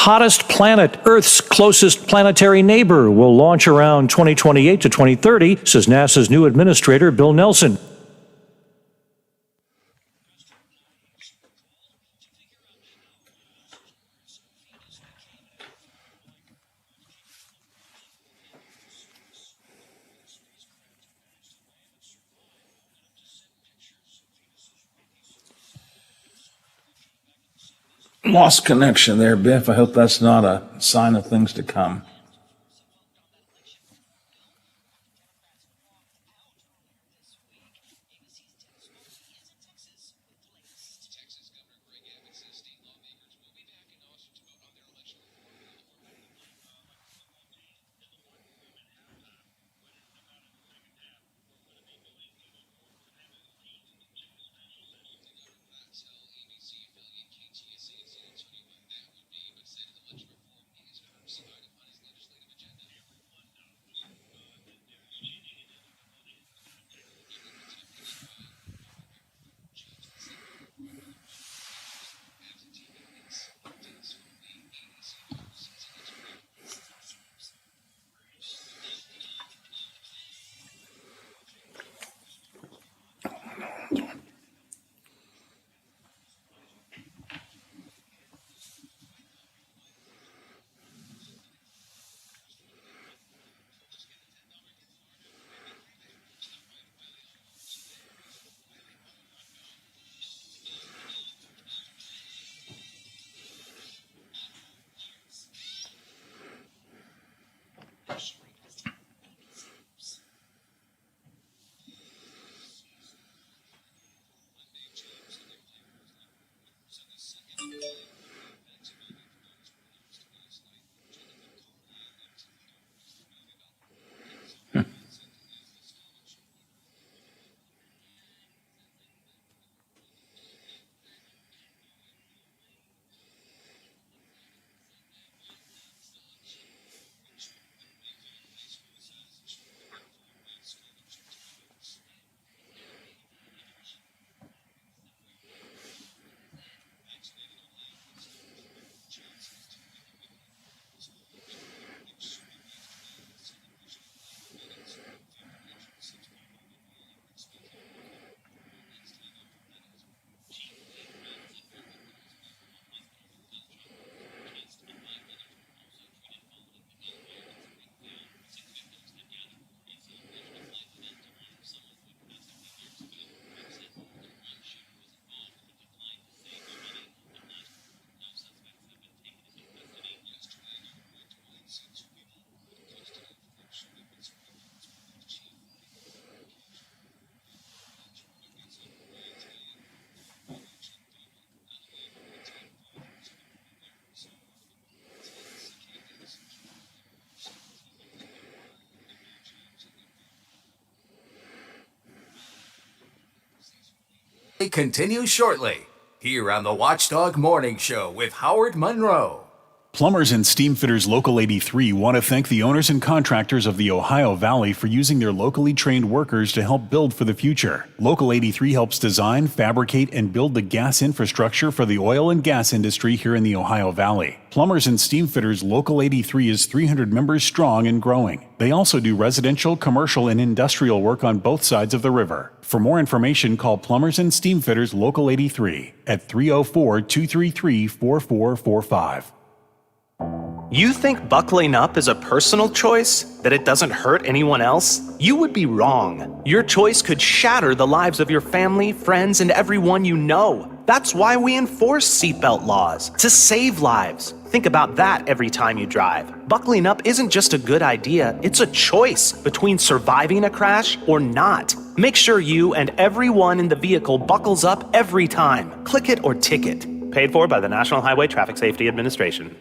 hottest planet, Earth's closest planetary neighbor, will launch around 2028 to 2030, says NASA's new administrator, Bill Nelson. Lost connection there, Biff. I hope that's not a sign of things to come. Continues shortly here on the Watchdog Morning Show with Howard Monroe. Plumbers and Steam Fitters Local 83 want to thank the owners and contractors of the Ohio Valley for using their locally trained workers to help build for the future. Local 83 helps design, fabricate, and build the gas infrastructure for the oil and gas industry here in the Ohio Valley. Plumbers and Steam Fitters Local 83 is 300 members strong and growing. They also do residential, commercial, and industrial work on both sides of the river. For more information, call Plumbers and Steam Fitters Local 83 at 304-233-4445. You think buckling up is a personal choice? That it doesn't hurt anyone else? You would be wrong. Your choice could shatter the lives of your family, friends, and everyone you know. That's why we enforce seatbelt laws, to save lives. Think about that every time you drive. Buckling up isn't just a good idea, it's a choice between surviving a crash or not. Make sure you and everyone in the vehicle buckles up every time. Click it or ticket. Paid for by the National Highway Traffic Safety Administration.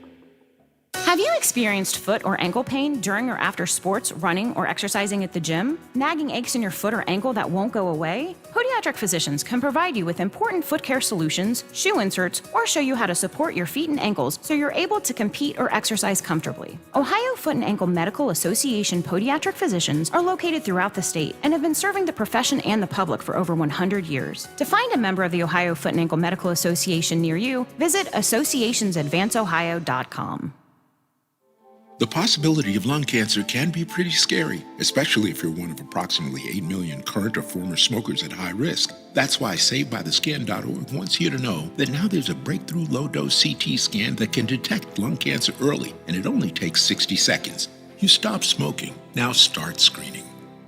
Have you experienced foot or ankle pain during or after sports, running, or exercising at the gym? Nagging aches in your foot or ankle that won't go away? Podiatric physicians can provide you with important foot care solutions, shoe inserts, or show you how to support your feet and ankles so you're able to compete or exercise comfortably. Ohio Foot and Ankle Medical Association podiatric physicians are located throughout the state and have been serving the profession and the public for over 100 years. To find a member of the Ohio Foot and Ankle Medical Association near you, visit associationsadvanceohio.com. The possibility of lung cancer can be pretty scary, especially if you're one of approximately 8 million current or former smokers at high risk. That's why SaveByTheScan.org wants you to know that now there's a breakthrough low-dose CT scan that can detect lung cancer early, and it only takes 60 seconds. You stop smoking, now start screening.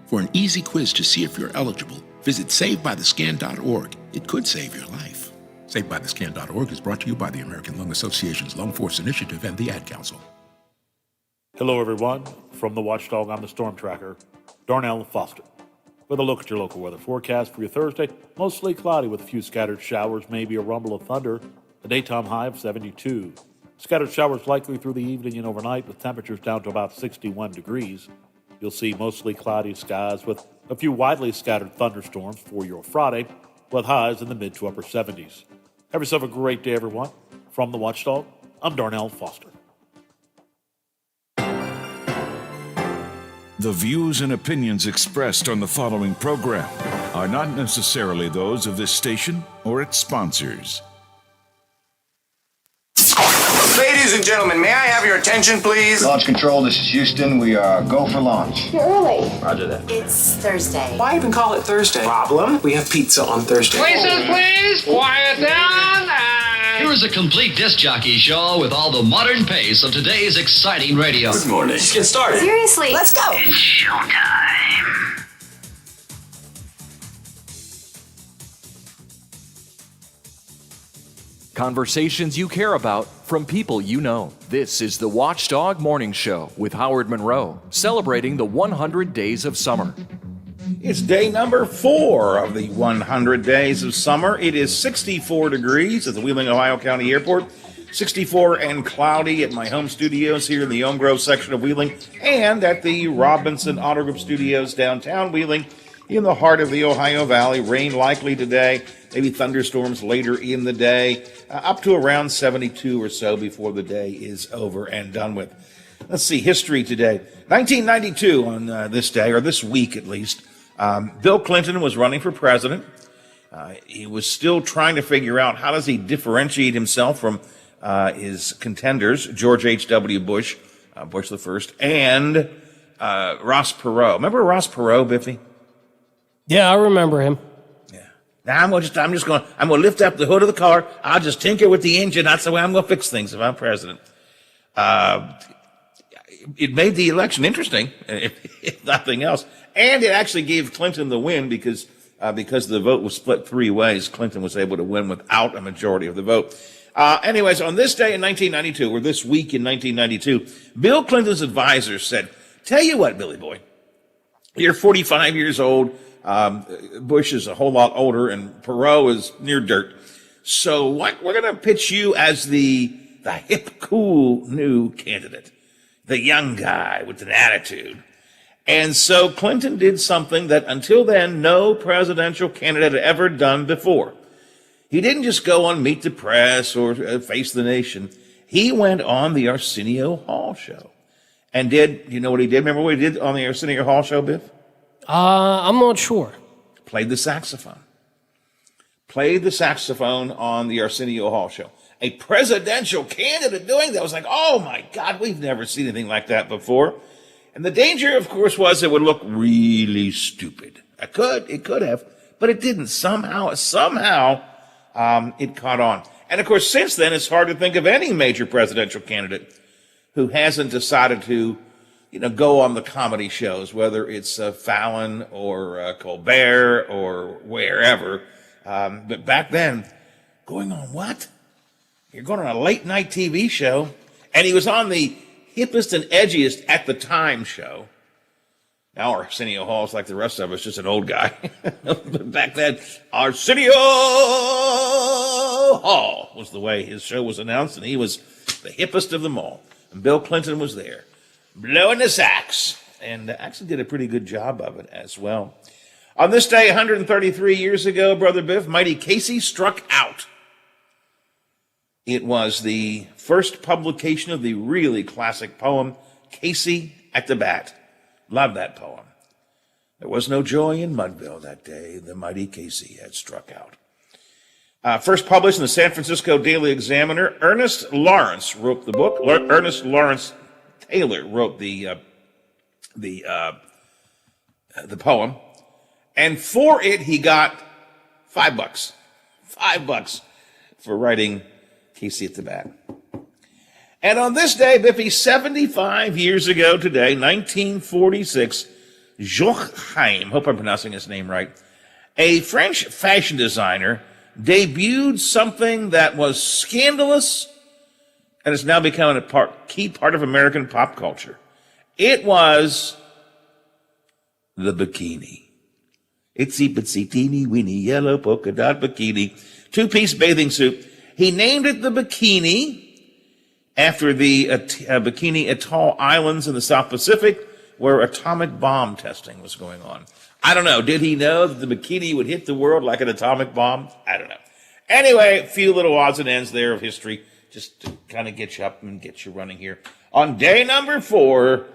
For an easy quiz to see if you're eligible, visit SaveByTheScan.org. It could save your life. SaveByTheScan.org is brought to you by the American Lung Association's Lung Force Initiative and the Ad Council. Hello, everyone. From the Watchdog, I'm the Storm Tracker, Darnell Foster. With a look at your local weather forecast for your Thursday, mostly cloudy with a few scattered showers, maybe a rumble of thunder, a daytime high of 72. Scattered showers likely through the evening and overnight with temperatures down to about 61 degrees. You'll see mostly cloudy skies with a few widely scattered thunderstorms for your Friday, with highs in the mid to upper 70s. Have yourself a great day, everyone. From the Watchdog, I'm Darnell Foster. The views and opinions expressed on the following program are not necessarily those of this station or its sponsors. Ladies and gentlemen, may I have your attention, please? Launch control, this is Houston. We are go for launch. You're early. Roger that. It's Thursday. Why even call it Thursday? Problem? We have pizza on Thursday. Places, please. Quiet down. Here is a complete disc jockey show with all the modern pace of today's exciting radio. Good morning. Let's get started. Seriously. Let's go. It's showtime. Conversations you care about from people you know. This is the Watchdog Morning Show with Howard Monroe, celebrating the 100 days of summer. It's day number 4 of the 100 days of summer. It is 64 degrees at the Wheeling, Ohio County Airport, 64 and cloudy at my home studios here in the Elm Grove section of Wheeling, and at the Robinson Auto Group Studios downtown Wheeling in the heart of the Ohio Valley. Rain likely today, maybe thunderstorms later in the day, up to around 72 or so before the day is over and done with. Let's see, history today. 1992 on this day, or this week at least, Bill Clinton was running for president. He was still trying to figure out how does he differentiate himself from his contenders, George H.W. Bush, Bush the First, and Ross Perot. Remember Ross Perot, Biffy? Yeah, I remember him. Yeah. Now I'm gonna lift up the hood of the car. I'll just tinker with the engine. That's the way I'm gonna fix things if I'm president. It made the election interesting, if nothing else. And it actually gave Clinton the win because the vote was split 3 ways. Clinton was able to win without a majority of the vote. Anyways, on this day in 1992, or this week in 1992, Bill Clinton's advisors said, tell you what, Billy boy, you're 45 years old. Bush is a whole lot older and Perot is near dirt. So what, we're going to pitch you as the hip, cool new candidate, the young guy with an attitude. And so Clinton did something that until then no presidential candidate had ever done before. He didn't just go on Meet the Press or Face the Nation. He went on the Arsenio Hall show and did, you know what he did? Remember what he did on the Arsenio Hall show, Biff? I'm not sure. Played the saxophone. Played the saxophone on the Arsenio Hall show. A presidential candidate doing that was like, oh my God, we've never seen anything like that before. And the danger, of course, was it would look really stupid. It could have, but it didn't. Somehow, it caught on. And of course, since then, it's hard to think of any major presidential candidate who hasn't decided to, go on the comedy shows, whether it's Fallon or Colbert or wherever. But back then, going on what? You're going on a late night TV show, and he was on the hippest and edgiest at the time show. Now Arsenio Hall is like the rest of us, just an old guy. But back then, Arsenio Hall was the way his show was announced, and he was the hippest of them all. And Bill Clinton was there, blowing the sax, and actually did a pretty good job of it as well. On this day, 133 years ago, Brother Biff, Mighty Casey struck out. It was the first publication of the really classic poem, Casey at the Bat. Love that poem. There was no joy in Mudville that day. The mighty Casey had struck out. First published in the San Francisco Daily Examiner, Ernest Lawrence wrote the book. Ernest Lawrence Taylor wrote the poem. And for it, he got $5. $5 for writing Casey at the Bat. And on this day, Biffy, 75 years ago today, 1946, Joachim, hope I'm pronouncing his name right, a French fashion designer, debuted something that was scandalous and has now become a key part of American pop culture. It was the bikini. Itsy bitsy teeny weeny yellow polka dot bikini, two-piece bathing suit. He named it the Bikini after the Bikini Atoll Islands in the South Pacific, where atomic bomb testing was going on. I don't know. Did he know that the bikini would hit the world like an atomic bomb? I don't know. Anyway, a few little odds and ends there of history, just to kind of get you up and get you running here on day number 4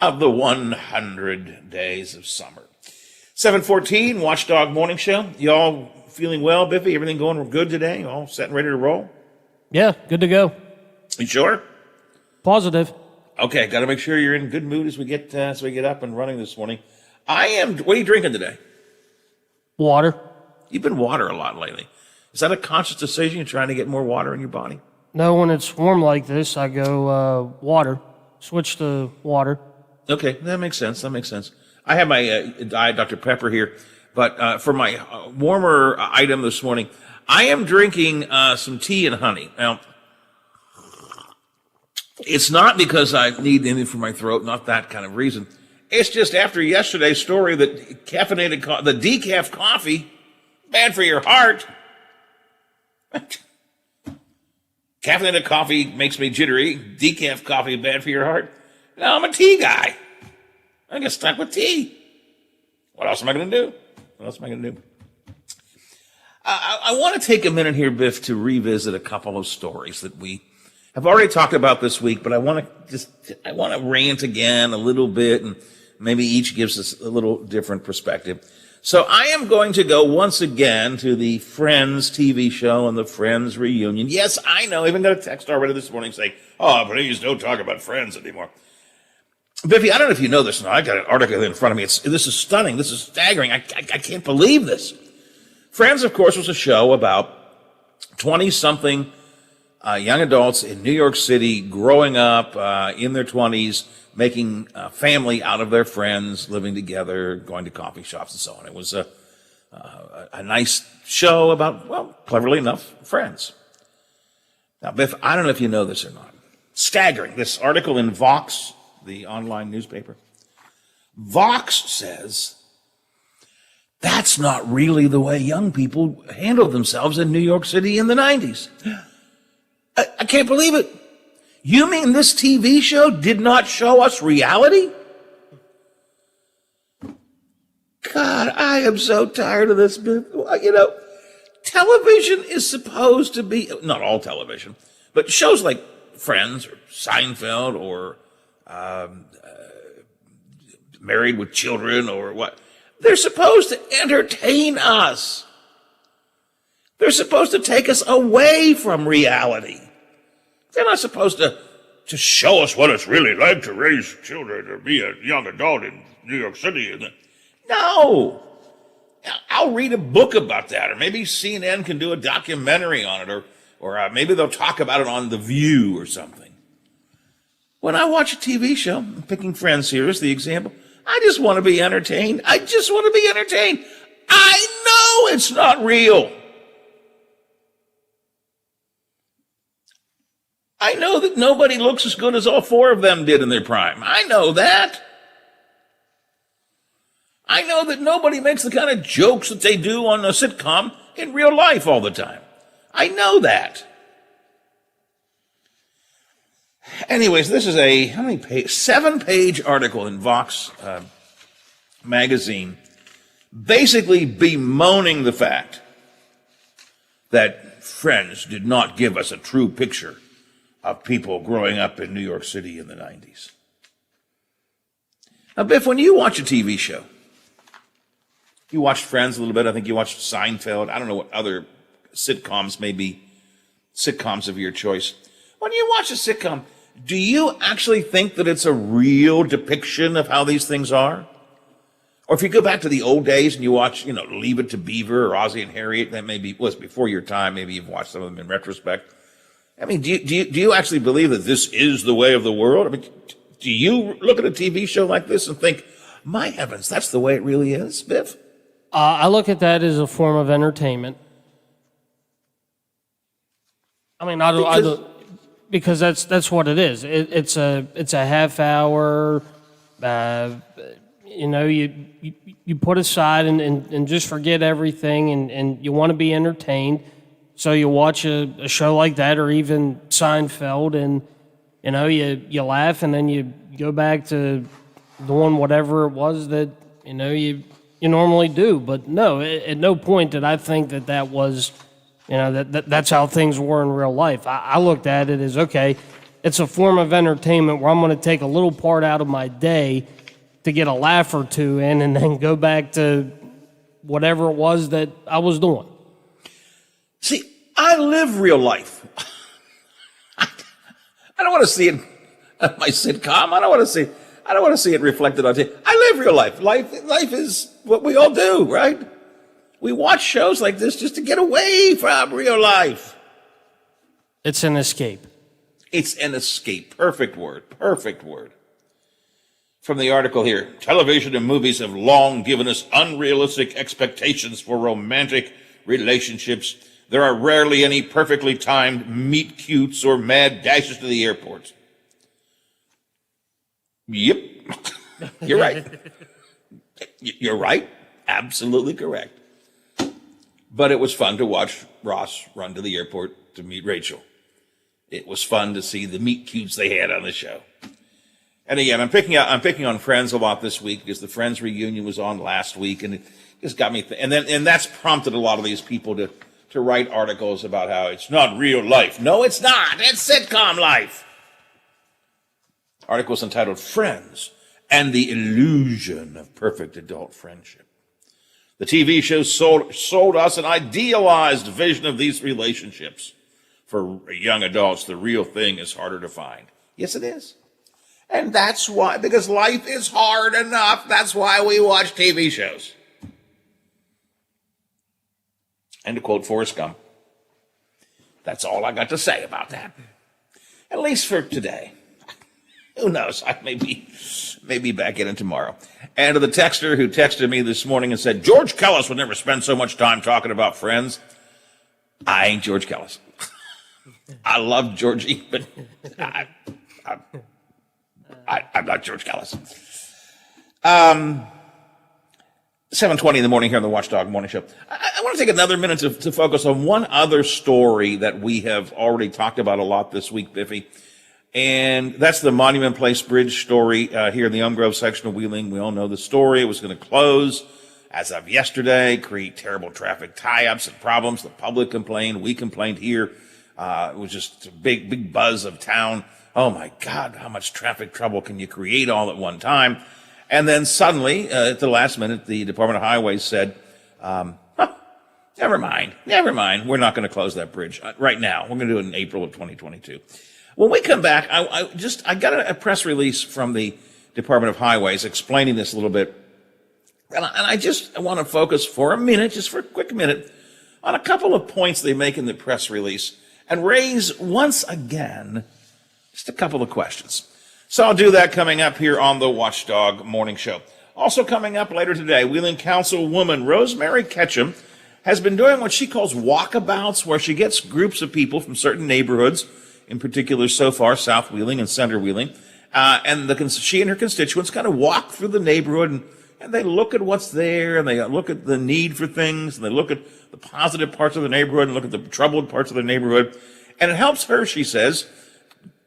of the 100 days of summer. 7:14, Watchdog Morning Show. Y'all feeling well, Biffy? Everything going good today? All set and ready to roll? Yeah, good to go. You sure? Positive. Okay, got to make sure you're in good mood as we get up and running this morning. I am. What are you drinking today? Water. You've been water a lot lately. Is that a conscious decision? You're trying to get more water in your body? No, when it's warm like this, I go water. Switch to water. Okay, that makes sense. I have my Diet Dr. Pepper here, but for my warmer item this morning, I am drinking some tea and honey. Now, it's not because I need anything for my throat, not that kind of reason. It's just after yesterday's story that the decaf coffee, bad for your heart. Caffeinated coffee makes me jittery. Decaf coffee, bad for your heart. No, I'm a tea guy. I get stuck with tea. What else am I going to do? I want to take a minute here, Biff, to revisit a couple of stories that we have already talked about this week, but I want to rant again a little bit, and maybe each gives us a little different perspective. So I am going to go once again to the Friends TV show and the Friends reunion. Yes, I know. I even got a text already this morning saying, "Oh, please don't talk about Friends anymore." Biffy, I don't know if you know this or not. I got an article in front of me. This is stunning. This is staggering. I can't believe this. Friends, of course, was a show about 20-something young adults in New York City growing up in their 20s, making a family out of their friends, living together, going to coffee shops and so on. It was a nice show about, well, cleverly enough, friends. Now, Biff, I don't know if you know this or not. Staggering. This article in Vox, the online newspaper. Vox says that's not really the way young people handled themselves in New York City in the 90s. I can't believe it. You mean this TV show did not show us reality? God, I am so tired of this. You know, television is supposed to be, not all television, but shows like Friends or Seinfeld or Married with Children or what, they're supposed to entertain us. They're supposed to take us away from reality. They're not supposed to show us what it's really like to raise children or be a young adult in New York City. No. I'll read a book about that, or maybe CNN can do a documentary on it, or maybe they'll talk about it on The View or something. When I watch a TV show, I'm picking Friends here as the example, I just want to be entertained. I know it's not real. I know that nobody looks as good as all 4 of them did in their prime. I know that. I know that nobody makes the kind of jokes that they do on a sitcom in real life all the time. I know that. Anyways, this is a, how many page? 7-page article in Vox magazine, basically bemoaning the fact that Friends did not give us a true picture of people growing up in New York City in the 90s. Now, Biff, when you watch a TV show, you watched Friends a little bit, I think you watched Seinfeld, I don't know what other sitcoms may be, sitcoms of your choice. When you watch a sitcom, do you actually think that it's a real depiction of how these things are? Or if you go back to the old days and you watch, Leave It to Beaver or Ozzie and Harriet, that maybe was before your time. Maybe you've watched some of them in retrospect. I mean, do you actually believe that this is the way of the world? I mean, do you look at a TV show like this and think, my heavens, that's the way it really is, Biff? I look at that as a form of entertainment. I mean, because that's what it is. It's a half hour. You put aside and just forget everything, and you want to be entertained. So you watch a show like that, or even Seinfeld, and you laugh, and then you go back to doing whatever it was that you normally do. But no, at no point did I think that was that's how things were in real life. I looked at it as, okay, it's a form of entertainment where I'm going to take a little part out of my day to get a laugh or two in, and then go back to whatever it was that I was doing. See, I live real life. I don't want to see it on my sitcom. I don't want to see it reflected on TV. I live real life. Life is what we all do, right? We watch shows like this just to get away from real life. It's an escape. It's an escape. Perfect word. Perfect word. From the article here, television and movies have long given us unrealistic expectations for romantic relationships. There are rarely any perfectly timed meet cutes or mad dashes to the airport. Yep. You're right. You're right. Absolutely correct. But it was fun to watch Ross run to the airport to meet Rachel. It was fun to see the meet cutes they had on the show. And again, I'm picking on Friends a lot this week because the Friends reunion was on last week, and it just got me. And that's prompted a lot of these people to write articles about how it's not real life. No, it's not. It's sitcom life. Articles entitled "Friends and the Illusion of Perfect Adult Friendship." The TV show sold us an idealized vision of these relationships. For young adults, the real thing is harder to find. Yes, it is. And that's why, because life is hard enough, that's why we watch TV shows. And to quote Forrest Gump, that's all I got to say about that. At least for today. Who knows? I may be back in it tomorrow. And to the texter who texted me this morning and said, George Kellis would never spend so much time talking about Friends. I ain't George Kellis. I love Georgie, but I'm not George Kellis. 7:20 in the morning here on the Watchdog Morning Show. I want to take another minute to focus on one other story that we have already talked about a lot this week, Biffy. And that's the Monument Place Bridge story here in the Elm Grove section of Wheeling. We all know the story. It was going to close as of yesterday, create terrible traffic tie-ups and problems. The public complained. We complained here. It was just a big buzz of town. Oh my God, how much traffic trouble can you create all at one time? And then suddenly, at the last minute, the Department of Highways said, never mind. We're not going to close that bridge right now. We're going to do it in April of 2022. When we come back, I got a press release from the Department of Highways explaining this a little bit. And I want to focus for a minute, just for a quick minute, on a couple of points they make in the press release and raise once again just a couple of questions. So I'll do that coming up here on the Watchdog Morning Show. Also coming up later today, Wheeling Councilwoman Rosemary Ketchum has been doing what she calls walkabouts, where she gets groups of people from certain neighborhoods, in particular so far South Wheeling and Center Wheeling, and she and her constituents kind of walk through the neighborhood and they look at what's there, and they look at the need for things, and they look at the positive parts of the neighborhood and look at the troubled parts of the neighborhood. And it helps her, she says,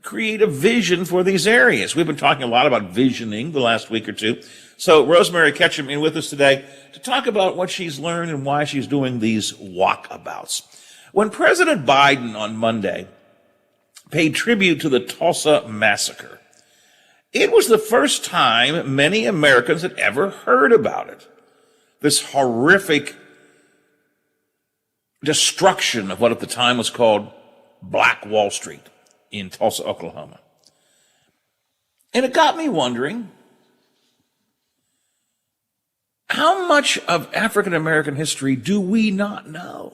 create a vision for these areas. We've been talking a lot about visioning the last week or two. So Rosemary Ketchum in with us today to talk about what she's learned and why she's doing these walkabouts. When President Biden on Monday paid tribute to the Tulsa massacre, it was the first time many Americans had ever heard about it. This horrific destruction of what at the time was called Black Wall Street in Tulsa, Oklahoma. And it got me wondering, how much of African American history do we not know?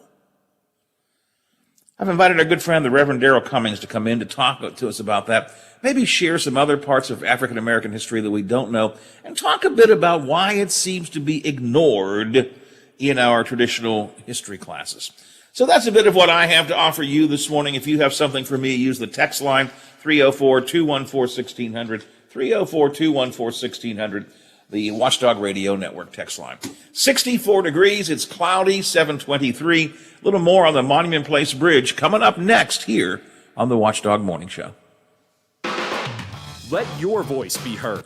I've invited our good friend, the Reverend Darrell Cummings, to come in to talk to us about that, maybe share some other parts of African American history that we don't know, and talk a bit about why it seems to be ignored in our traditional history classes. So that's a bit of what I have to offer you this morning. If you have something for me, use the text line 304-214-1600, 304-214-1600, the Watchdog Radio Network text line. 64 degrees, it's cloudy, 723. A little more on the Monument Place Bridge coming up next here on the Watchdog Morning Show. Let your voice be heard.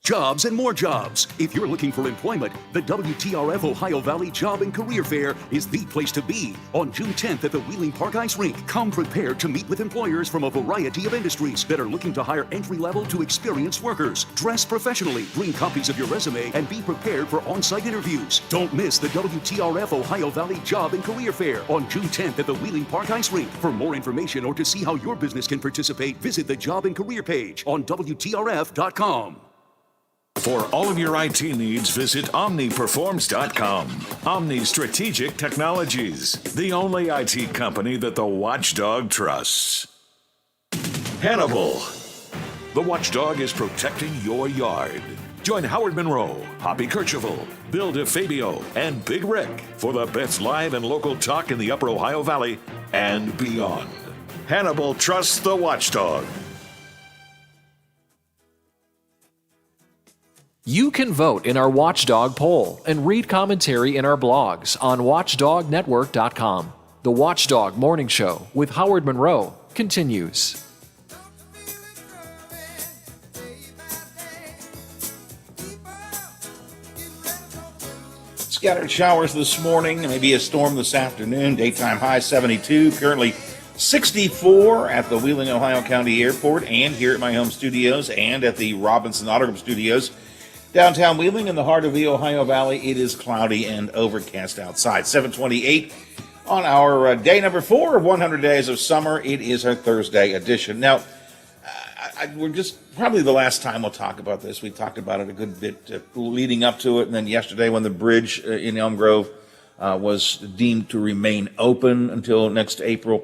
Jobs and more jobs. If you're looking for employment, the WTRF Ohio Valley Job and Career Fair is the place to be. On June 10th at the Wheeling Park Ice Rink, come prepared to meet with employers from a variety of industries that are looking to hire entry-level to experienced workers. Dress professionally, bring copies of your resume, and be prepared for on-site interviews. Don't miss the WTRF Ohio Valley Job and Career Fair on June 10th at the Wheeling Park Ice Rink. For more information or to see how your business can participate, visit the Job and Career page on WTRF.com. For all of your IT needs, visit OmniPerforms.com. Omni Strategic Technologies, the only IT company that the Watchdog trusts. Hannibal. The Watchdog is protecting your yard. Join Howard Monroe, Hoppy Kercheval, Bill DeFabio, and Big Rick for the best live and local talk in the Upper Ohio Valley and beyond. Hannibal trusts the Watchdog. You can vote in our Watchdog poll and read commentary in our blogs on watchdognetwork.com. The Watchdog Morning Show with Howard Monroe continues. Scattered showers this morning, maybe a storm this afternoon. Daytime high 72, currently 64 at the Wheeling, Ohio County Airport and here at my home studios and at the Robinson Autogram Studios. Downtown Wheeling in the heart of the Ohio Valley, it is cloudy and overcast outside. 728 on our day number 4 of 100 Days of Summer. It is our Thursday edition. Now, we're just probably the last time we'll talk about this. We talked about it a good bit leading up to it, and then yesterday when the bridge in Elm Grove was deemed to remain open until next April.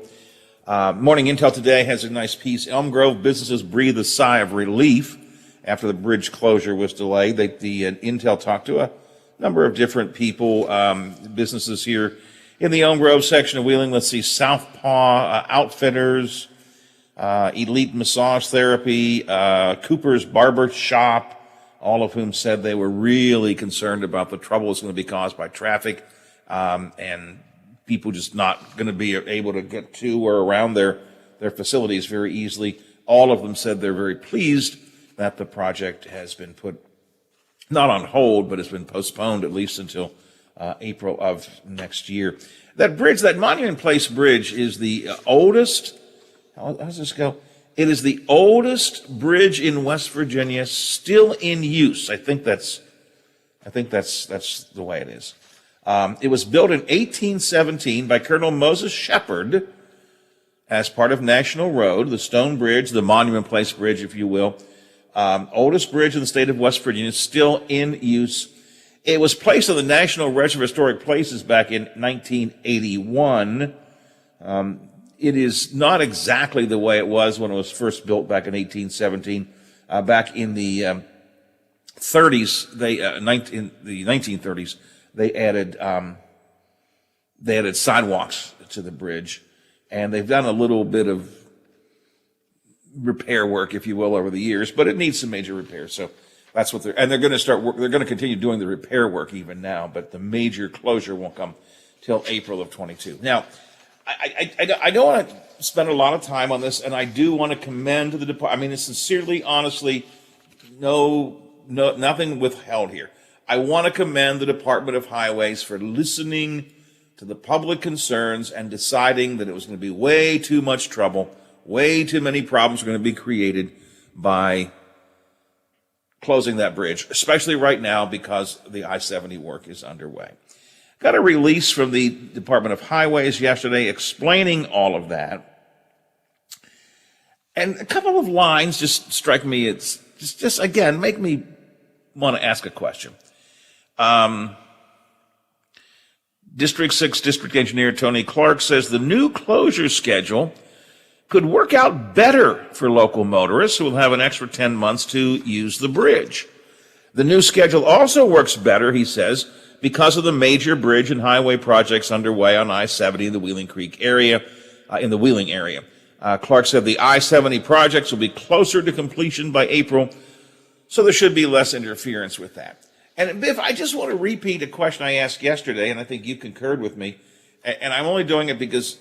Morning Intel today has a nice piece. Elm Grove businesses breathe a sigh of relief after the bridge closure was delayed. The Intel talked to a number of different people, businesses here in the Elm Grove section of Wheeling. Let's see, Southpaw Outfitters, Elite Massage Therapy, Cooper's Barber Shop, all of whom said they were really concerned about the trouble that's going to be caused by traffic, and people just not going to be able to get to or around their facilities very easily. All of them said they're very pleased that the project has been put, not on hold, but has been postponed at least until April of next year. That bridge, that Monument Place Bridge, is the oldest, how does this go? It is the oldest bridge in West Virginia still in use. I think that's the way it is. It was built in 1817 by Colonel Moses Shepard as part of National Road, the Stone Bridge, the Monument Place Bridge, if you will. Oldest bridge in the state of West Virginia, still in use. It was placed on the National Register of Historic Places back in 1981. It is not exactly the way it was when it was first built back in 1817. Back in the 30s, in the 1930s, they added sidewalks to the bridge, and they've done a little bit of repair work, if you will, over the years, but it needs some major repairs. So that's what they're going to start work. They're going to continue doing the repair work even now, but the major closure won't come till April of 22. Now, I don't want to spend a lot of time on this, and I do want to commend the department. I mean, sincerely, honestly, nothing withheld here. I want to commend the Department of Highways for listening to the public concerns and deciding that it was going to be way too much trouble, way too many problems are going to be created by closing that bridge, especially right now because the I-70 work is underway. Got a release from the Department of Highways yesterday explaining all of that. And a couple of lines just strike me. It's just again, make me want to ask a question. District 6 District Engineer Tony Clark says the new closure schedule could work out better for local motorists who will have an extra 10 months to use the bridge. The new schedule also works better, he says, because of the major bridge and highway projects underway on I-70 in the Wheeling Creek area, in the Wheeling area. Clark said the I-70 projects will be closer to completion by April, so there should be less interference with that. And Biff, I just want to repeat a question I asked yesterday, and I think you concurred with me, and I'm only doing it because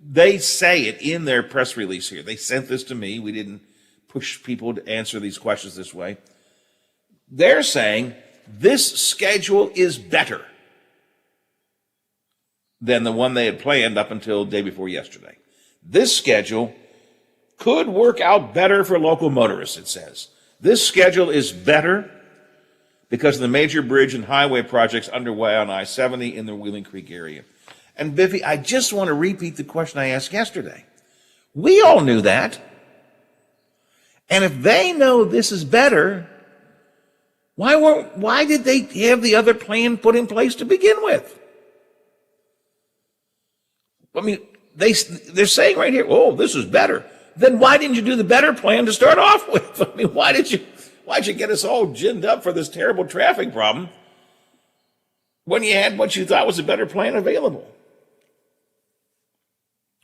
they say it in their press release here. They sent this to me. We didn't push people to answer these questions this way. They're saying this schedule is better than the one they had planned up until the day before yesterday. This schedule could work out better for local motorists, it says. This schedule is better because of the major bridge and highway projects underway on I-70 in the Wheeling Creek area. And Biffy, I just want to repeat the question I asked yesterday. We all knew that. And if they know this is better, why did they have the other plan put in place to begin with? I mean, they're saying right here, oh, this is better. Then why didn't you do the better plan to start off with? I mean, why'd you get us all ginned up for this terrible traffic problem when you had what you thought was a better plan available?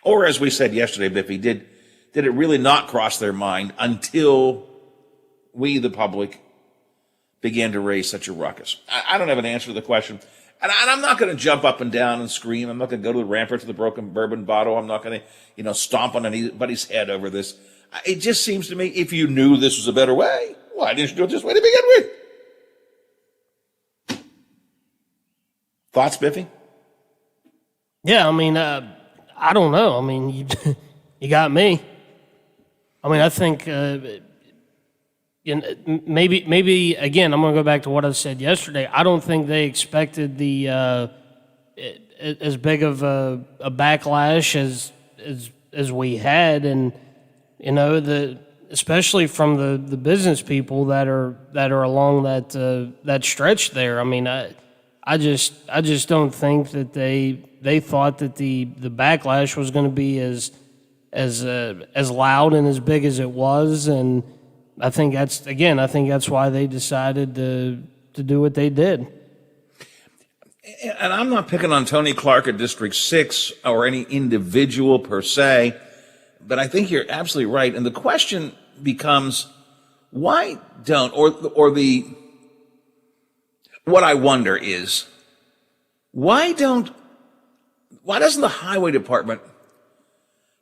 Or as we said yesterday, Biffy, did it really not cross their mind until we, the public, began to raise such a ruckus? I don't have an answer to the question. And I'm not going to jump up and down and scream. I'm not going to go to the ramparts with a broken bourbon bottle. I'm not going to, stomp on anybody's head over this. It just seems to me, if you knew this was a better way, why didn't you do it this way to begin with? Thoughts, Biffy? Yeah, I mean, I don't know. I mean, you got me. I mean, I think maybe again, I'm going to go back to what I said yesterday. I don't think they expected the as big of a backlash as we had, and especially from the business people that are along that stretch there. I mean, I just don't think that they thought that the backlash was going to be as loud and as big as it was, and I think that's why they decided to do what they did. And I'm not picking on Tony Clark at District 6 or any individual per se, but I think you're absolutely right. And the question becomes, why don't, what I wonder is, why doesn't the highway department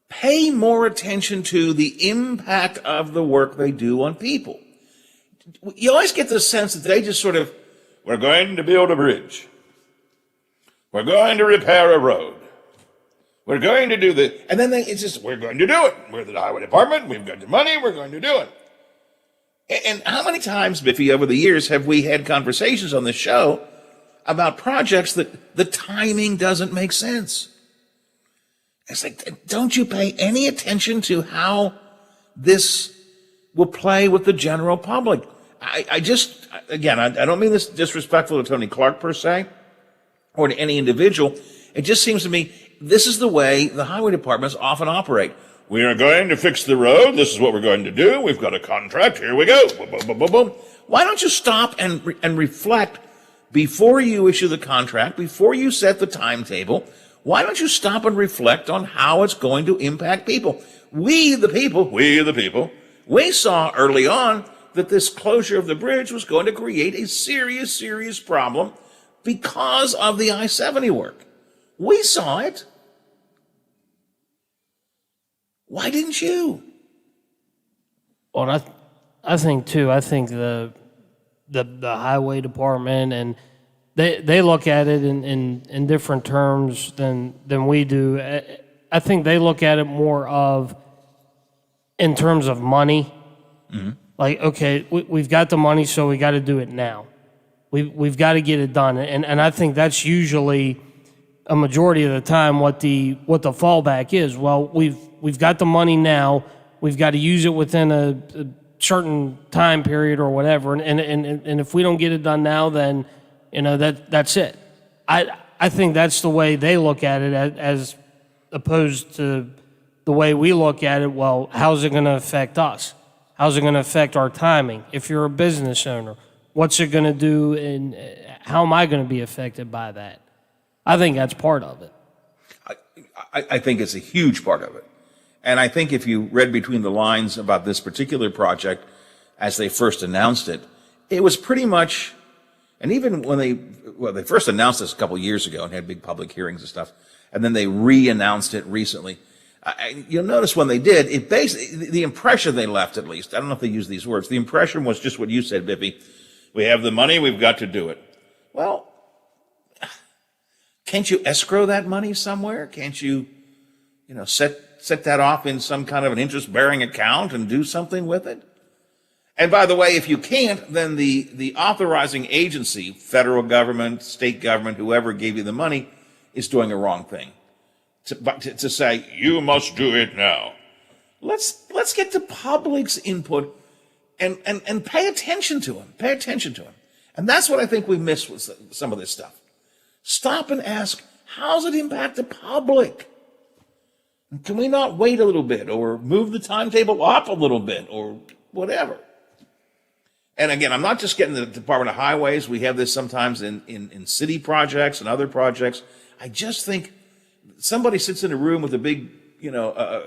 pay more attention to the impact of the work they do on people? You always get the sense that they just sort of, we're going to build a bridge. We're going to repair a road. We're going to do this. And then it's just, we're going to do it. We're the highway department. We've got the money. We're going to do it. And how many times, Biffy, over the years have we had conversations on this show about projects that the timing doesn't make sense? It's like, don't you pay any attention to how this will play with the general public? I don't mean this disrespectful to Tony Clark per se, or to any individual. It just seems to me this is the way the highway departments often operate. We are going to fix the road. This is what we're going to do. We've got a contract. Here we go. Boom, boom, boom, boom, boom. Why don't you stop and reflect before you issue the contract, before you set the timetable? Why don't you stop and reflect on how it's going to impact people? We the people, we saw early on that this closure of the bridge was going to create a serious, serious problem because of the I-70 work. We saw it. Why didn't you? Well, I think the highway department, and they look at it in different terms than we do. I think they look at it more of in terms of money. Mm-hmm. Like, okay, we've got the money, so we got to do it now. We've got to get it done, and I think that's usually a majority of the time what the fallback is. Well, we've got the money now. We've got to use it within a certain time period or whatever, and if we don't get it done now, then that's it. I think that's the way they look at it as opposed to the way we look at it. Well, how's it going to affect us? How's it going to affect our timing? If you're a business owner, what's it going to do, and how am I going to be affected by that? I think that's part of it. I think it's a huge part of it. And I think if you read between the lines about this particular project as they first announced it, it was pretty much, and even when they first announced this a couple of years ago and had big public hearings and stuff, and then they re-announced it recently, you'll notice when they did, it basically, the impression they left, at least, I don't know if they used these words, the impression was just what you said, Bippy. We have the money, we've got to do it. Well, can't you escrow that money somewhere? Can't you, set that off in some kind of an interest-bearing account and do something with it? And by the way, if you can't, then the authorizing agency, federal government, state government, whoever gave you the money, is doing a wrong thing. To say, you must do it now. Let's get the public's input and pay attention to them. Pay attention to them. And that's what I think we miss with some of this stuff. Stop and ask, how's it impact the public? Can we not wait a little bit or move the timetable up a little bit or whatever? And again, I'm not just getting the Department of Highways. We have this sometimes in city projects and other projects. I just think somebody sits in a room with a big, a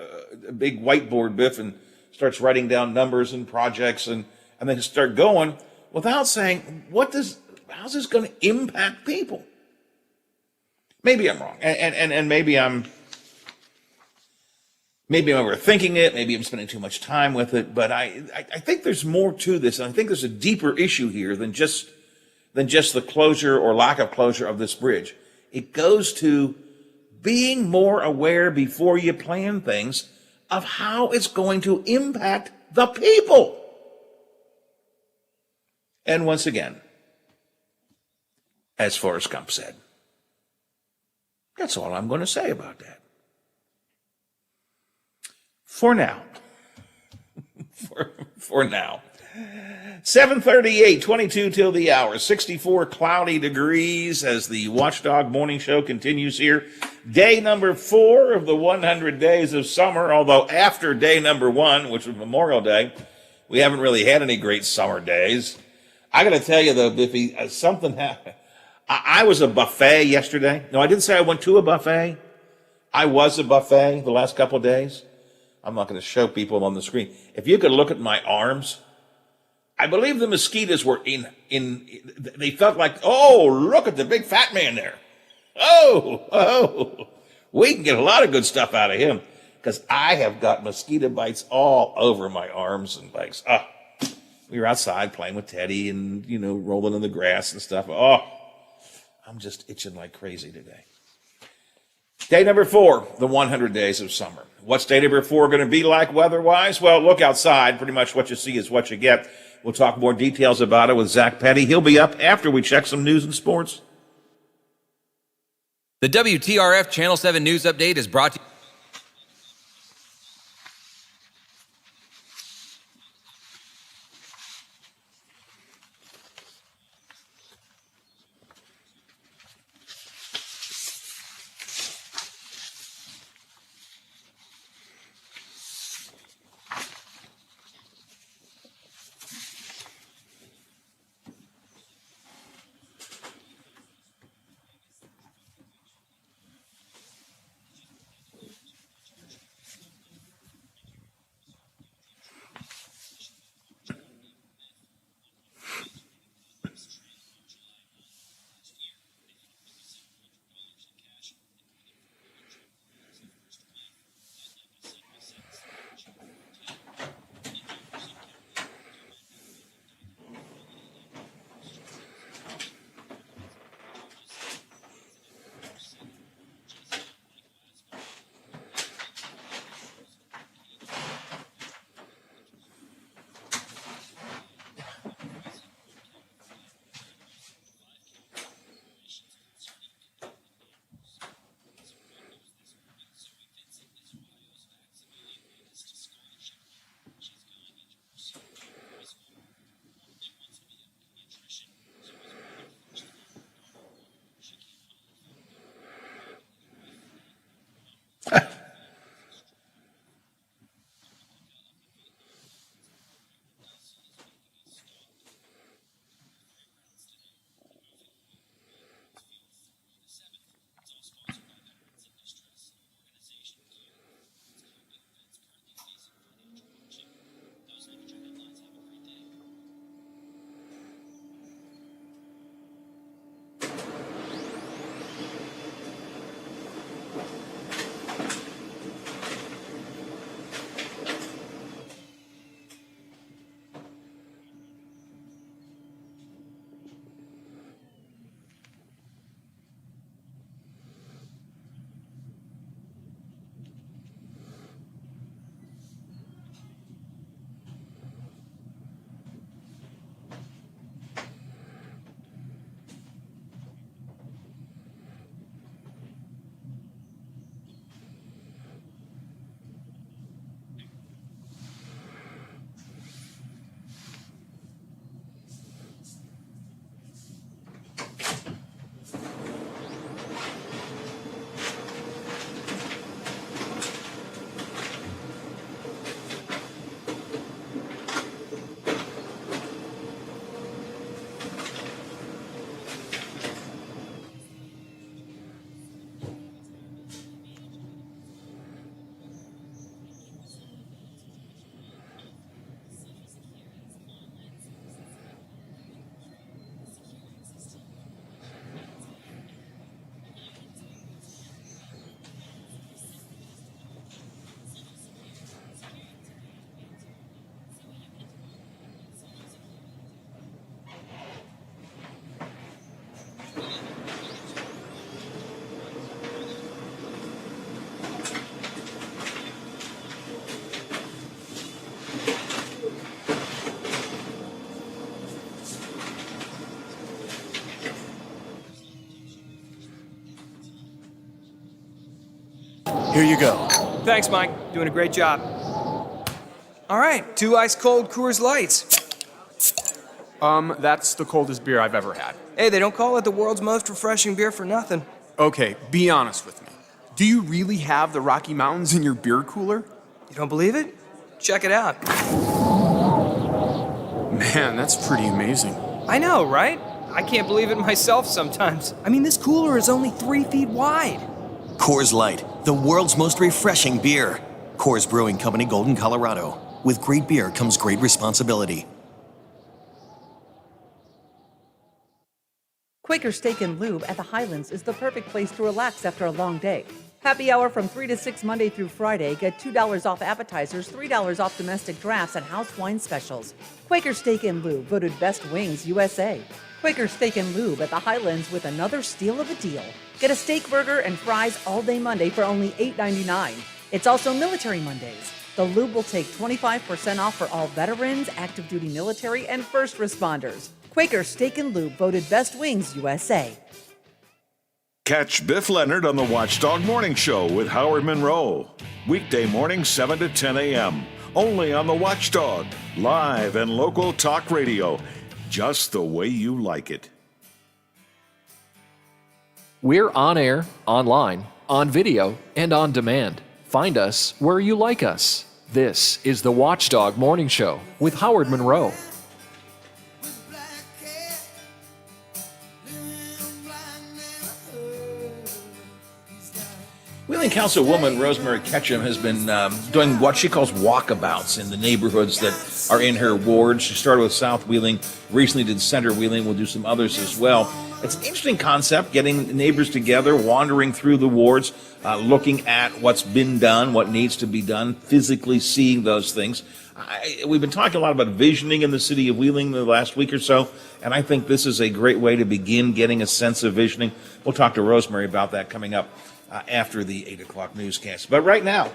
big whiteboard, Biff, and starts writing down numbers and projects and they start going. without saying, how's this going to impact people? Maybe I'm wrong. And maybe I'm overthinking it. Maybe I'm spending too much time with it. But I think there's more to this. And I think there's a deeper issue here than just the closure or lack of closure of this bridge. It goes to being more aware before you plan things of how it's going to impact the people. And once again, as Forrest Gump said, that's all I'm going to say about that. For now. For now. 7:38, 22 till the hour, 64 cloudy degrees as the Watchdog Morning Show continues here. Day number 4 of the 100 days of summer, although after day number 1, which was Memorial Day, we haven't really had any great summer days. I got to tell you, though, Biffy, something happened. I was a buffet yesterday. No, I didn't say I went to a buffet. I was a buffet the last couple of days. I'm not going to show people on the screen. If you could look at my arms, I believe the mosquitoes were they felt like, oh, look at the big fat man there. Oh, we can get a lot of good stuff out of him because I have got mosquito bites all over my arms and legs. We were outside playing with Teddy and, rolling in the grass and stuff. I'm just itching like crazy today. Day number 4, the 100 days of summer. What's day number 4 going to be like weather-wise? Well, look outside. Pretty much what you see is what you get. We'll talk more details about it with Zach Petty. He'll be up after we check some news and sports. The WTRF Channel 7 News Update is brought to you. Here you go. Thanks, Mike. Doing a great job. All right, 2 ice-cold Coors Lights. That's the coldest beer I've ever had. Hey, they don't call it the world's most refreshing beer for nothing. Okay, be honest with me. Do you really have the Rocky Mountains in your beer cooler? You don't believe it? Check it out. Man, that's pretty amazing. I know, right? I can't believe it myself sometimes. I mean, this cooler is only 3 feet wide. Coors Light, the world's most refreshing beer. Coors Brewing Company, Golden, Colorado. With great beer comes great responsibility. Quaker Steak and Lube at the Highlands is the perfect place to relax after a long day. Happy hour from 3 to 6 Monday through Friday. Get $2 off appetizers, $3 off domestic drafts, and house wine specials. Quaker Steak and Lube, voted Best Wings USA. Quaker Steak and Lube at the Highlands with another steal of a deal. Get a steak burger and fries all day Monday for only $8.99. It's also Military Mondays. The Lube will take 25% off for all veterans, active duty military, and first responders. Quaker Steak and Lube, voted Best Wings USA. Catch Biff Leonard on the Watchdog Morning Show with Howard Monroe. Weekday morning, 7 to 10 a.m. Only on the Watchdog. Live and local talk radio. Just the way you like it. We're on air, online, on video, and on demand. Find us where you like us. This is the Watchdog Morning Show with Howard Monroe. Wheeling Councilwoman Rosemary Ketchum has been doing what she calls walkabouts in the neighborhoods that are in her ward. She started with South Wheeling, recently did Center Wheeling, will do some others as well. It's an interesting concept, getting neighbors together, wandering through the wards, looking at what's been done, what needs to be done, physically seeing those things. We've been talking a lot about visioning in the city of Wheeling the last week or so, and I think this is a great way to begin getting a sense of visioning. We'll talk to Rosemary about that coming up after the 8 o'clock newscast. But right now,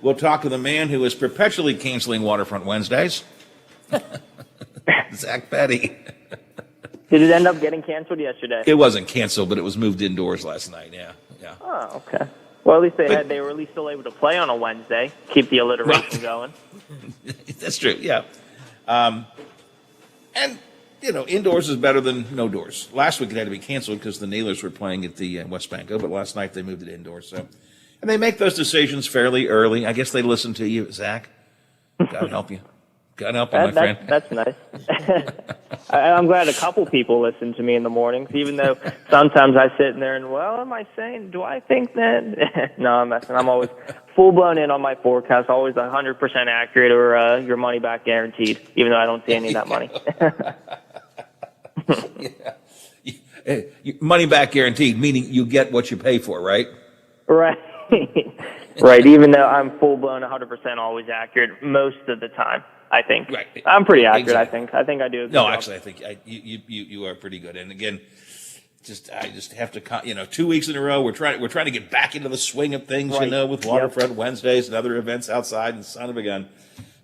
we'll talk to the man who is perpetually canceling Waterfront Wednesdays, Zach Petty. Did it end up getting canceled yesterday? It wasn't canceled, but it was moved indoors last night, yeah. Oh, okay. Well, at least they were at least still able to play on a Wednesday, keep the alliteration going. That's true, yeah. And, you know, indoors is better than no doors. Last week it had to be canceled because the Nailers were playing at the West Banco, but last night they moved it indoors. So, and they make those decisions fairly early. I guess they listen to you, Zach. God help you. God help you, my friend. That's nice. I'm glad a couple people listen to me in the mornings, even though sometimes I sit in there and, well, am I saying, do I think that? No, I'm messing. I'm always full-blown in on my forecast, always 100% accurate or your money back guaranteed, even though I don't see any of that money. Money back guaranteed, meaning you get what you pay for, right? Right. Right, even though I'm full-blown 100% always accurate most of the time. I think. Right. I'm pretty accurate, exactly. I think I do a good job. Actually, I think you are pretty good. And again, I just have to, 2 weeks in a row, we're trying to get back into the swing of things, right. With Waterfront Wednesdays and other events outside, and son of a gun.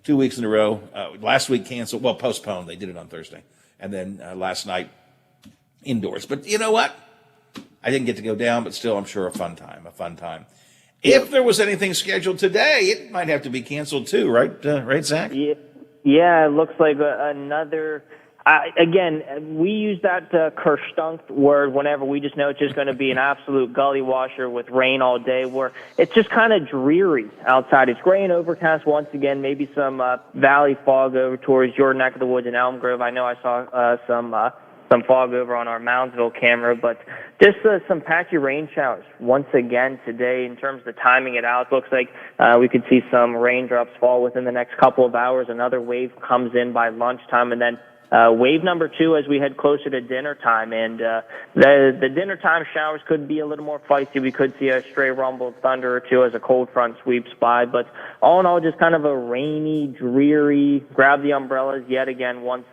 2 weeks in a row. Last week canceled, postponed. They did it on Thursday. And then last night, indoors. But you know what? I didn't get to go down, but still, I'm sure a fun time. If there was anything scheduled today, it might have to be canceled too, right? Right, Zach? Yeah, it looks like another. Again, we use that Kerstunkt word whenever we just know it's just going to be an absolute gully washer with rain all day, where it's just kind of dreary outside. It's gray and overcast once again, maybe some valley fog over towards your neck of the woods in Elm Grove. I know I saw some fog over on our Moundsville camera, but just some patchy rain showers once again today. In terms of timing it out, it looks like we could see some raindrops fall within the next couple of hours. Another wave comes in by lunchtime, and then wave number 2 as we head closer to dinner time. And the dinner time showers could be a little more feisty. We could see a stray rumble of thunder or two as a cold front sweeps by. But all in all, just kind of a rainy, dreary, grab the umbrellas yet again once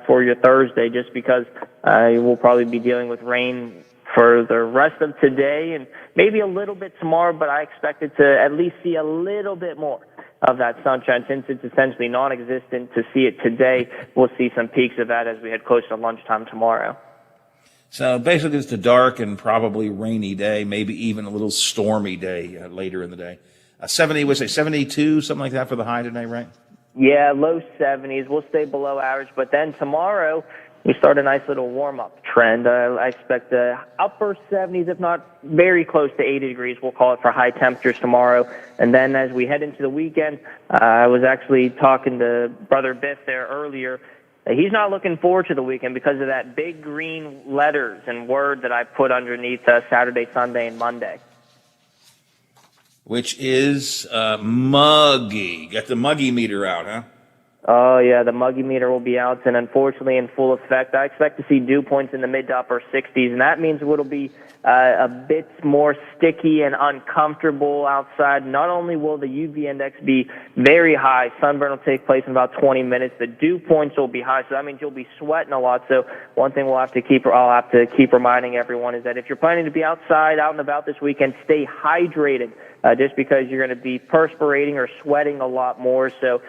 for your Thursday, just because we'll probably be dealing with rain for the rest of today and maybe a little bit tomorrow, but I expect it to at least see a little bit more of that sunshine. Since it's essentially non-existent to see it today, we'll see some peaks of that as we head closer to lunchtime tomorrow. So basically it's a dark and probably rainy day, maybe even a little stormy day later in the day. 72, something like that for the high today, right? Yeah, low 70s. We'll stay below average. But then tomorrow, we start a nice little warm-up trend. I expect upper 70s, if not very close to 80 degrees, we'll call it, for high temperatures tomorrow. And then as we head into the weekend, I was actually talking to Brother Biff there earlier. He's not looking forward to the weekend because of that big green letters and word that I put underneath Saturday, Sunday, and Monday. Which is muggy. Got the muggy meter out, huh? Oh, yeah, the muggy meter will be out, and unfortunately in full effect. I expect to see dew points in the mid to upper 60s, and that means it'll be a bit more sticky and uncomfortable outside. Not only will the UV index be very high, sunburn will take place in about 20 minutes, the dew points will be high, so that means you'll be sweating a lot. So one thing I'll have to keep reminding everyone is that if you're planning to be outside, out and about this weekend, stay hydrated, just because you're going to be perspirating or sweating a lot more. So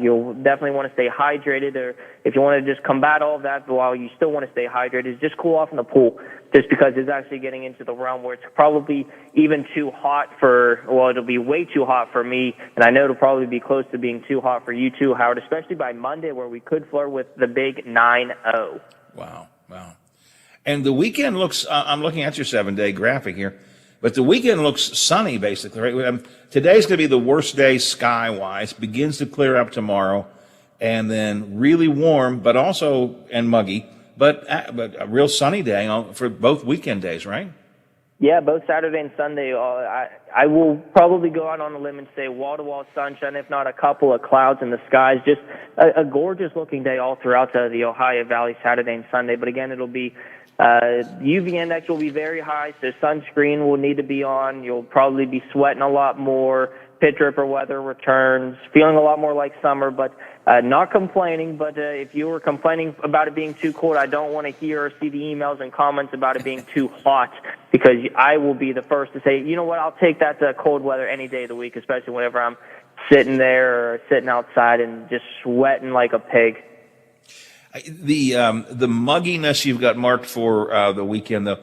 you'll definitely want to stay hydrated, or if you want to just combat all of that while you still want to stay hydrated, just cool off in the pool, just because it's actually getting into the realm where it's probably even too hot it'll be way too hot for me, and I know it'll probably be close to being too hot for you too, Howard, especially by Monday where we could flirt with the big 9-0. Wow. And the weekend looks, I'm looking at your 7-day graphic here, but the weekend looks sunny, basically, right? Today's going to be the worst day sky-wise. Begins to clear up tomorrow, and then really warm, but also and muggy, but a real sunny day for both weekend days, right? Yeah, both Saturday and Sunday. I will probably go out on a limb and say wall-to-wall sunshine, if not a couple of clouds in the skies. Just a gorgeous-looking day all throughout the Ohio Valley, Saturday and Sunday. But again, it'll be UV index will be very high, so sunscreen will need to be on. You'll probably be sweating a lot more. Pit dripper weather returns, feeling a lot more like summer, but not complaining. But if you were complaining about it being too cold, I don't want to hear or see the emails and comments about it being too hot, because I will be the first to say, you know what, I'll take that cold weather any day of the week, especially whenever I'm sitting there or sitting outside and just sweating like a pig. The mugginess you've got marked for the weekend, though,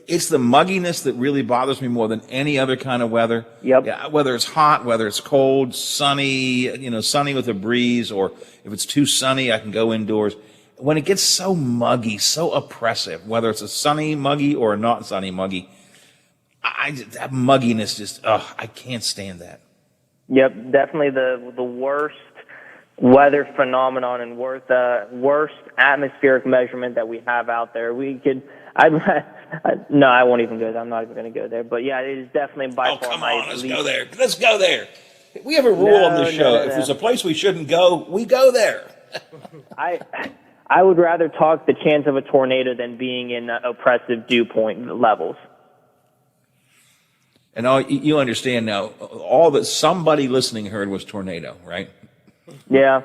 it's the mugginess that really bothers me more than any other kind of weather. Yep. Yeah, whether it's hot, whether it's cold, sunny, sunny with a breeze, or if it's too sunny, I can go indoors. When it gets so muggy, so oppressive, whether it's a sunny muggy or a not sunny muggy, that mugginess just, I can't stand that. Yep, definitely the worst weather phenomenon and worst atmospheric measurement that we have out there. No, I won't even go there. I'm not even going to go there. But yeah, it is definitely by far my least. Let's go there. We have a rule on this show. If there's a place we shouldn't go, we go there. I would rather talk the chance of a tornado than being in oppressive dew point levels. And you understand now, all that somebody listening heard was tornado, right? Yeah.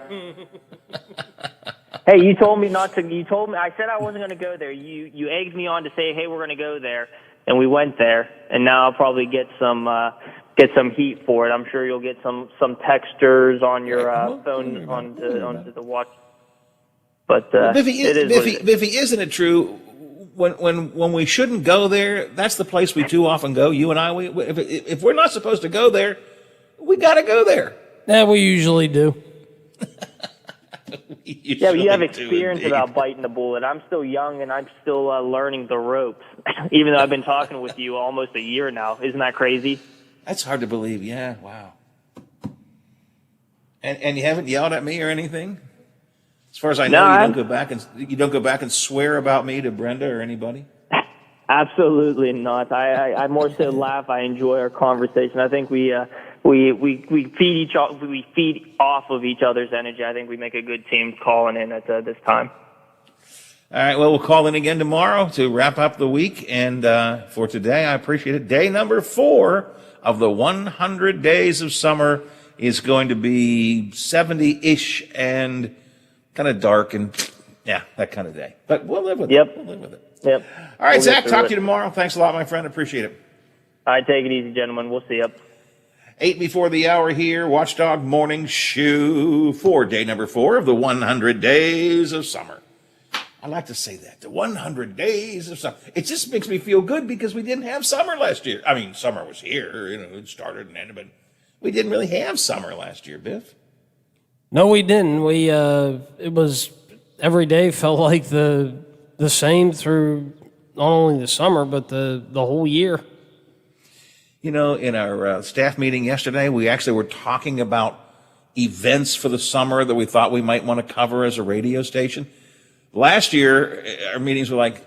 Hey, you told me not to. I said I wasn't going to go there. You egged me on to say, hey, we're going to go there, and we went there. And now I'll probably get some heat for it. I'm sure you'll get some texters on your phone onto the watch. But Biffy, isn't it true? When we shouldn't go there, that's the place we too often go. You and I, if we're not supposed to go there, we got to go there. Yeah, we usually do. Yeah, but you have experience about biting the bullet. I'm still young, and I'm still learning the ropes, even though I've been talking with you almost a year now. Isn't that crazy? That's hard to believe. Yeah, wow. And you haven't yelled at me or anything? As far as I know, you don't go back and swear about me to Brenda or anybody? Absolutely not. I more so laugh. I enjoy our conversation. I think we feed off of each other's energy. I think we make a good team calling in at this time. All right, well, we'll call in again tomorrow to wrap up the week. And for today, I appreciate it. Day number 4 of the 100 days of summer is going to be 70-ish and kind of dark and, yeah, that kind of day. But we'll live with it. We'll live with it. Yep. All right, Zach, talk to you tomorrow. Thanks a lot, my friend. Appreciate it. All right, take it easy, gentlemen. We'll see you. 8 before the hour here, Watchdog Morning Show for day number 4 of the 100 days of summer. I like to say that, the 100 days of summer. It just makes me feel good because we didn't have summer last year. I mean, summer was here, it started and ended, but we didn't really have summer last year, Biff. No, we didn't. It was every day felt like the same through not only the summer but the whole year. In our staff meeting yesterday, we actually were talking about events for the summer that we thought we might want to cover as a radio station. Last year, our meetings were like,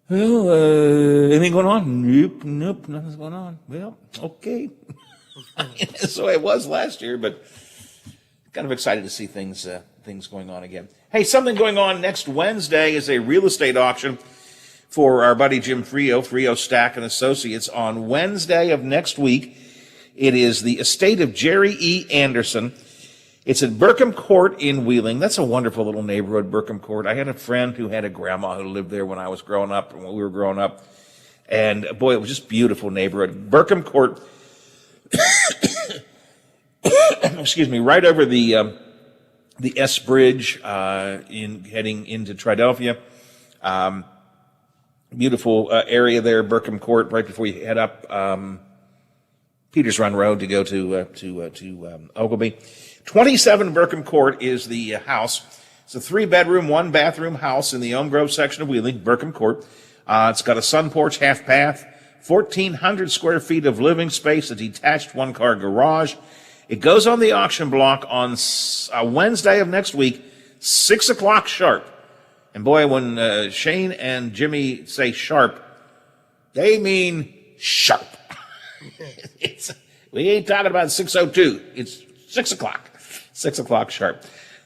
well, anything going on? Nope, nothing's going on. Well, okay. So it was last year, but kind of excited to see things going on again. Hey, something going on next Wednesday is a real estate auction for our buddy Jim Frio Stack and Associates. On Wednesday of next week, it is the estate of Jerry E. Anderson. It's at Burkham Court in Wheeling. That's a wonderful little neighborhood, Burkham Court. I had a friend who had a grandma who lived there when I was growing up, and when we were growing up. And boy, it was just a beautiful neighborhood. Burkham Court, excuse me, right over the S Bridge, heading into Triadelphia. Beautiful area there, Burkham Court, right before you head up Peters Run Road to go to Ogilvy. 27 Burkham Court is the house. It's a 3-bedroom, 1-bathroom house in the Elm Grove section of Wheeling, Burkham Court. It's got a sun porch, half bath, 1,400 square feet of living space, a detached 1-car garage. It goes on the auction block on Wednesday of next week, 6 o'clock sharp. And boy, when Shane and Jimmy say sharp, they mean sharp. We ain't talking about 6:02. It's 6 o'clock. 6 o'clock sharp.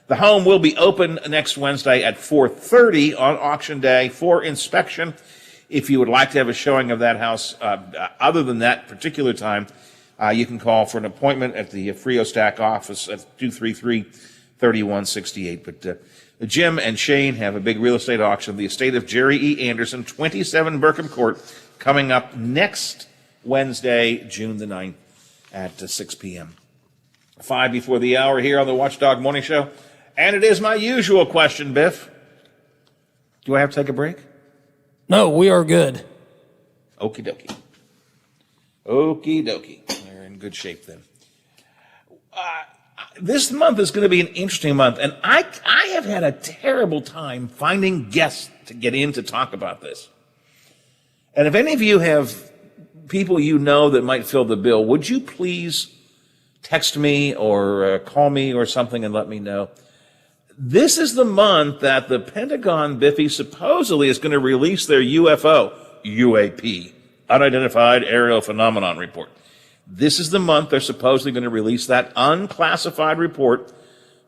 The home will be open next Wednesday at 4:30 on auction day for inspection. If you would like to have a showing of that house, other than that particular time, you can call for an appointment at the Frio Stack office at 233-3168. But Jim and Shane have a big real estate auction, the estate of Jerry E. Anderson, 27 Burkham Court, coming up next Wednesday, June the 9th at 6 p.m. 5 before the hour here on the Watchdog Morning Show. And it is my usual question, Biff. Do I have to take a break? No, we are good. Okie dokie. Okie dokie. We're in good shape then. This month is going to be an interesting month, and I have had a terrible time finding guests to get in to talk about this. And if any of you have people you know that might fill the bill, would you please text me or call me or something and let me know? This is the month that the Pentagon, Biffy, supposedly is going to release their UAP, Unidentified Aerial Phenomenon Report. This is the month they're supposedly going to release that unclassified report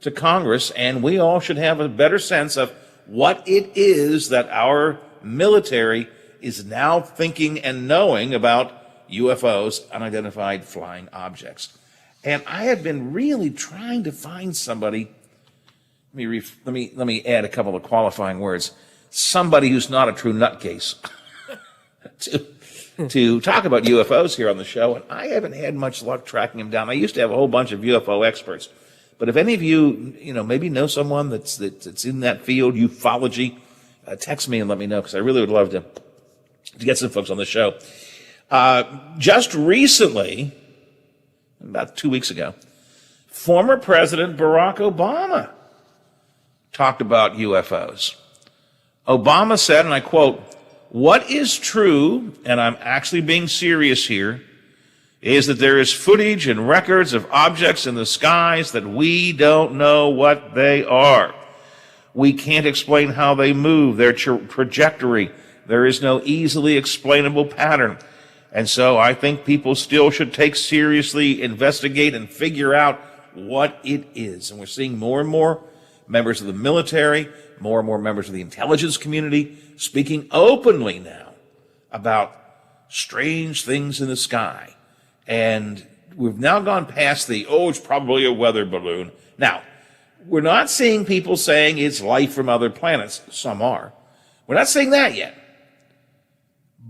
to Congress, and we all should have a better sense of what it is that our military is now thinking and knowing about UFOs, unidentified flying objects. And I have been really trying to find somebody. Let me add a couple of qualifying words. Somebody who's not a true nutcase to talk about UFOs here on the show, and I haven't had much luck tracking them down. I used to have a whole bunch of UFO experts, but if any of you, maybe know someone that's in that field, ufology, text me and let me know, because I really would love to get some folks on the show. Just recently, about 2 weeks ago, former President Barack Obama talked about UFOs. Obama said, and I quote, "What is true, and I'm actually being serious here, is that there is footage and records of objects in the skies that we don't know what they are. We can't explain how they move, their trajectory. There is no easily explainable pattern. And so I think people still should take seriously, investigate, and figure out what it is." And we're seeing more and more members of the military, more and more members of the intelligence community speaking openly now about strange things in the sky. And we've now gone past it's probably a weather balloon. Now, we're not seeing people saying it's life from other planets. Some are. We're not saying that yet.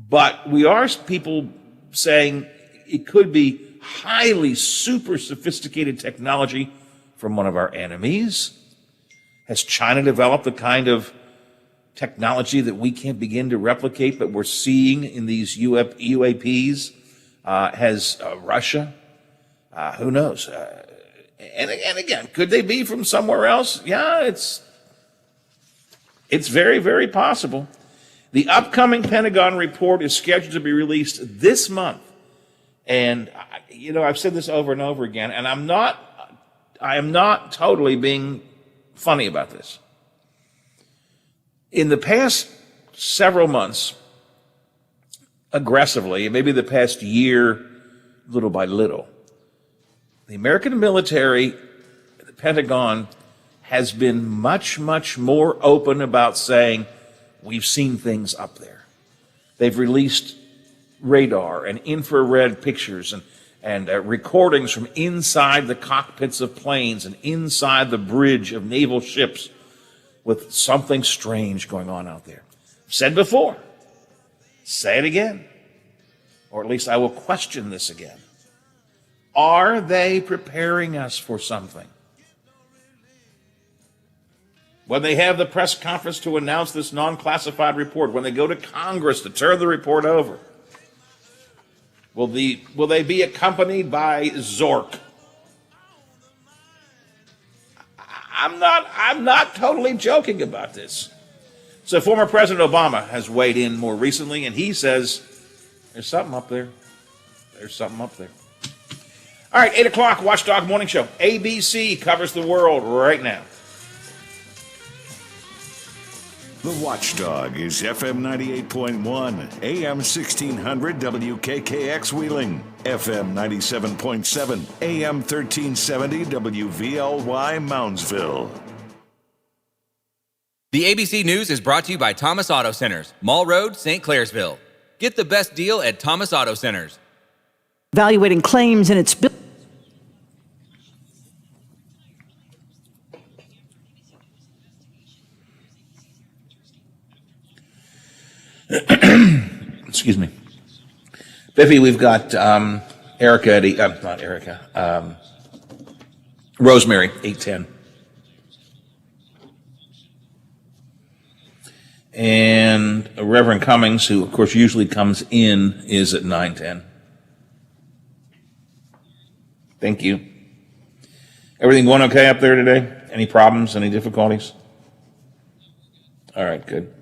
But we are people saying it could be highly super sophisticated technology from one of our enemies. Has China developed the kind of technology that we can't begin to replicate, but we're seeing in these UAPs? Has Russia? Who knows? And again, could they be from somewhere else? Yeah, it's very, very possible. The upcoming Pentagon report is scheduled to be released this month. And, I've said this over and over again, and I am not totally being funny about this. In the past several months, aggressively, maybe the past year, little by little, the American military, the Pentagon, has been much, much more open about saying, we've seen things up there. They've released radar and infrared pictures and recordings from inside the cockpits of planes and inside the bridge of naval ships with something strange going on out there. Said before, say it again, or at least I will question this again. Are they preparing us for something? When they have the press conference to announce this non-classified report, when they go to Congress to turn the report over, will they be accompanied by Zork? I'm not totally joking about this. So former President Obama has weighed in more recently, and he says, there's something up there. There's something up there. All right, 8 o'clock, Watchdog Morning Show. ABC covers the world right now. The Watchdog is FM 98.1, AM 1600 WKKX Wheeling, FM 97.7, AM 1370 WVLY Moundsville. The ABC News is brought to you by Thomas Auto Centers, Mall Road, St. Clairsville. Get the best deal at Thomas Auto Centers. Evaluating claims in its bill. Excuse me. Biffy, we've got Rosemary, 8:10. And Reverend Cummings, who of course usually comes in, is at 9:10. Thank you. Everything going okay up there today? Any problems, any difficulties? All right, good.